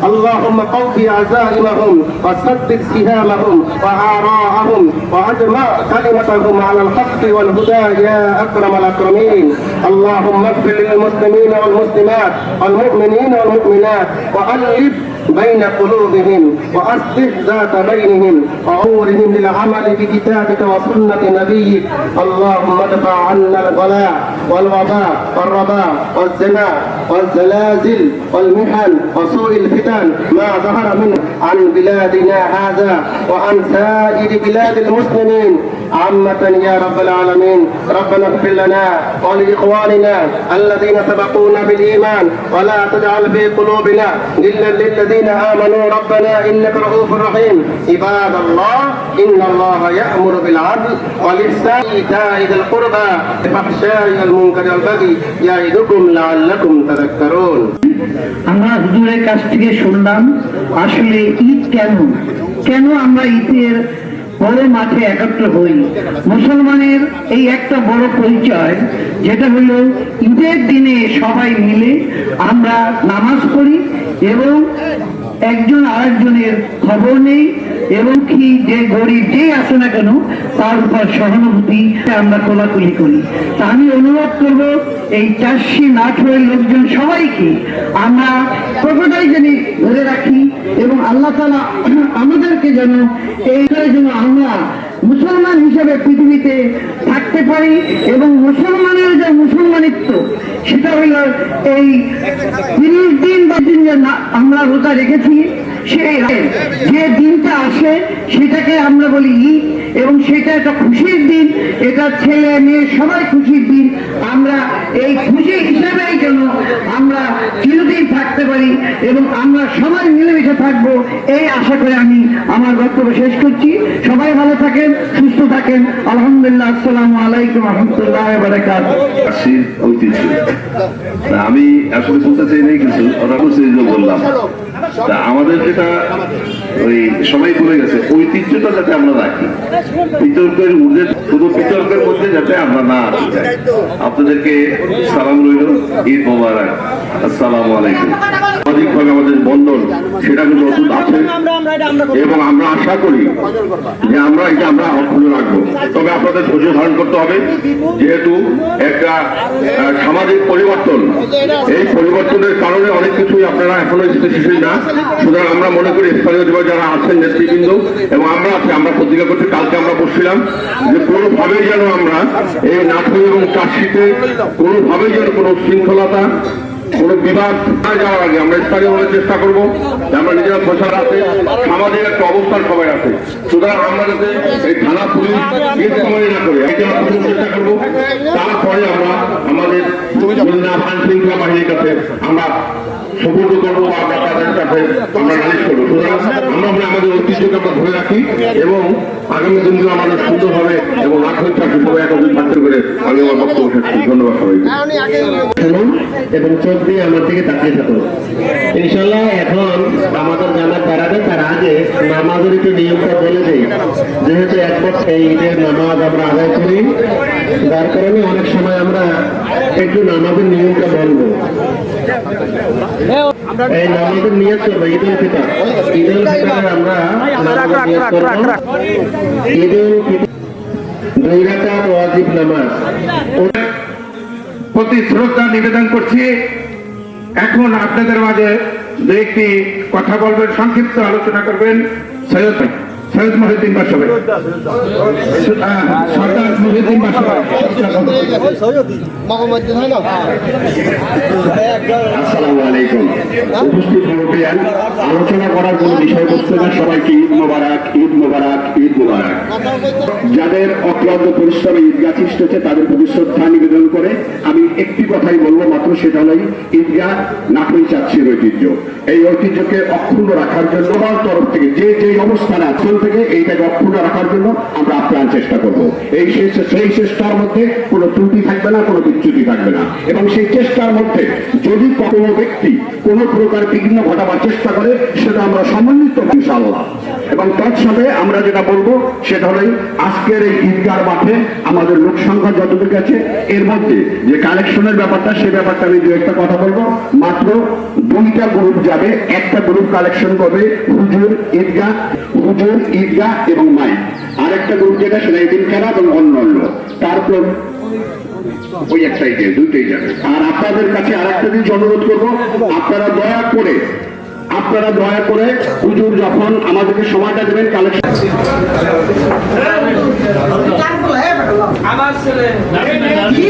اللهم قوي عزائمهم وسدد سهامهم وآراءهم واجمع كلمتهم على الحق والهدى يا أكرم الأكرمين. اللهم اغفر للمسلمين والمسلمات والمؤمنين والمؤمنات وألف بين قلوبهم وأصلح ذات بينهم وأمورهم للعمل بكتابك وسنة نبيك. اللهم ادفع عنا البلاء والوباء والرباء والزنا والزلازل والمحن وسوء الفتن ما ظهر منه عن بلادنا هذا وعن سائر بلاد المسلمين عامة يا رب العالمين. ربنا اغفر لنا ولإخواننا الذين سبقونا بالإيمان ولا تجعل في قلوبنا غلا للذين آمنوا ربنا إنك رؤوف رحيم. عباد الله إن الله يأمر بالعدل والإحسان وإيتاء ذي القربى والفحشاء والمنكر والبغي يعظكم لعلكم تذكرون. আমরা হুজুরের কাছ থেকে শুনলাম আসলে ঈদ কেন আমরা ঈদের বড় মাঠে একত্র হই। মুসলমানের এই একটা বড় পরিচয় যেটা হলো ঈদের দিনে সবাই মিলে আমরা নামাজ পড়ি এবং একজন আরেকজনের খবর নেই এবং কি যে গরিব যে আসে না কেন তার উপর সহানুভূতি আমরা কোলাকুলি করি। তা আমি অনুরোধ করব এই চাষি নাটোরের লোকজন সবাইকে আমরা প্রকৃতই যেন ধরে রাখি এবং আল্লাহ তাআলা আমাদেরকে যেন এইটার জন্য আমরা মুসলমান হিসেবে পৃথিবীতে থাকতে পারি এবং মুসলমানের যে মুসলমানিত্ব সেটা হইল এই 30 দিন বা দিন যে আমরা রোজা রেখেছি সেই যে দিনটা আসে সেটাকে আমরা বলি ঈদ এবং সেটা একটা খুশির দিন, এটা ছেলে মেয়ে সবাই খুশির দিন। আমরা এই খুশি হিসেবেই যেন আমরা চিরদিন থাকতে পারি এবং আমরা সবাই মিলেমিশে থাকবো এই আশা করে আমি আমার বক্তব্য শেষ করছি। সবাই ভালো থাকেন, সুস্থ থাকেন। আলহামদুলিল্লাহ। আসসালামু আলাইকুম ওয়া রাহমাতুল্লাহি ওয়া বারাকাতুহু। আমি আসলে বলতে চাই নাই কিছু বললাম আমাদের যেটা ওই সবাই বলে গেছে ঐতিহ্যটা যাতে আমরা রাখি, বিতর্কের ঊর্ধ্বে শুধু বিতর্কের মধ্যে যাতে আমরা না আসতে চাই। আপনাদেরকে সালাম রইল, ঈদ মোবারক, আসসালামু আলাইকুম। সামাজিকভাবে আমাদের বন্ধন সেটা কিন্তু অটুট আছে এবং আমরা আশা করি যে আমরা এটা আমরা অক্ষুণ্ণ রাখবো। তবে আপনাদের ধৈর্য ধারণ করতে হবে, যেহেতু একটা সামাজিক পরিবর্তন, এই পরিবর্তনের কারণে অনেক কিছুই আপনারা এখনো স্থিতিশীল না। সুতরাং আমরা মনে করি স্থানীয় যারা আছেন নেতৃবৃন্দ এবং আমরা আছি, আমরা প্রতিজ্ঞা করছি, কালকে আমরা বসছিলাম যে কোনোভাবেই যেন আমরা এই নাটোর এবং চাষিতে কোনোভাবেই যেন কোনো শৃঙ্খলতা কোনো বিবাদ না যাওয়ার আগে আমরা স্থানীয়ভাবে চেষ্টা করবো যে আমরা নিজেরা প্রচার আছে, সামাজিক একটা অবস্থান সবাই আছে। সুতরাং আমরা যাতে এই থানা পুলিশ সময় না করে চেষ্টা করবো, তারপরে আমরা আমাদের আইন শৃঙ্খলা বাহিনীর কাছে আমরা সুপর্দ করবো, আমরা তাদের কাছে আমরা নালিশ করবো। সুতরাং আমরা আমাদের ঐতিহ্যকে আমরা ধরে রাখি এবং আগামী দিনগুলো আমাদের সুন্দরভাবে এবং নাটোর চাকরি সবাই একদিন থাকতে করে আমি আমার বক্তব্য শেষ করি। ধন্যবাদ সবাইকে। এবং চোখ দিয়ে আমার থেকে তাকিয়ে থাকুন। ইনশাল্লাহ এখন আমাদের জানার দাঁড়াবে তার আগে নামাজের একটু নিয়মটা বলে দিই। যেহেতু একবার এই ঈদের নামাজ আমরা আদায় করি, যার কারণে অনেক সময় আমরা একটু নামাজের নিয়মটা বলবো। এই নামাজের নিয়ত করবো ঈদুল ফিতর। ঈদুল ফিতরে আমরা নামাজের নিয়ত করবো। ঈদুল ফিতর 2 রাকাত ওয়াজিব নামাজ। প্রতি শ্রদ্ধা নিবেদন করছি। এখন আপনাদের মাঝে দু একটি কথা বলবেন, সংক্ষিপ্ত আলোচনা করবেন সৈয়দ মহিউদ্দিন বাসাভাই, সরদার মহিউদ্দিন বাসাভাই। আসসালামু আলাইকুম। উপস্থিত মুরব্বিয়ান, আলোচনা করার কোনো বিষয়বস্তু না। সবাইকে ঈদ মোবারক, ঈদ মোবারক, ঈদ মোবারক। যাদের অক্লান্ত পরিশ্রমে ঈদগাহ সৃষ্টি হচ্ছে তাদের প্রতি শ্রদ্ধা নিবেদন করে আমি একটি কথাই বলবো মাত্র, সেটা হলো ঈদগাহ নাটোই চাচ্ছির ঐতিহ্য। এই ঐতিহ্যকে অক্ষুণ্ণ রাখার জন্য আমার তরফ থেকে যে যে অবস্থানে আছেন থেকে এইটাকে অক্ষুণ্ণ রাখার জন্য আমরা আপ্রাণ চেষ্টা করব। সেই চেষ্টার মধ্যে কোনো ত্রুটি থাকবে না, কোনো বিচ্যুতি থাকবে না। এবং সেই চেষ্টার মধ্যে যদি কোনো ব্যক্তি কোনো প্রকার বিঘ্ন ঘটাবার চেষ্টা করে সেটা আমরা সমন্বিত ইনশাআল্লাহ। এবং তৎসাথে আমরা যেটা বলবো সেটা হলো আজকের এই ঈদগাহ মাঠে আমাদের লোক সংখ্যা যতটুকু আছে এর মধ্যে যে কালেকশনের ব্যাপারটা, সেই ব্যাপারটা আমি দু একটা কথা বলবো। মাত্র 2টা গ্রুপ যাবে, একটা গ্রুপ কালেকশন করবে হুজুর ঈদগাহ এবং মাইক, আরেকটা গ্রুপ যেটা সেটা এতিমখানা এবং অন্যান্য, তারপর ওই এক সাইডে দুইটাই যাবে। আর আপনাদের কাছে আরেকটা জিনিস অনুরোধ করবো, আপনারা দয়া করে হুজুর যখন আমাদেরকে সময়টা দেবেন কালেকশন আমার ছেলে কি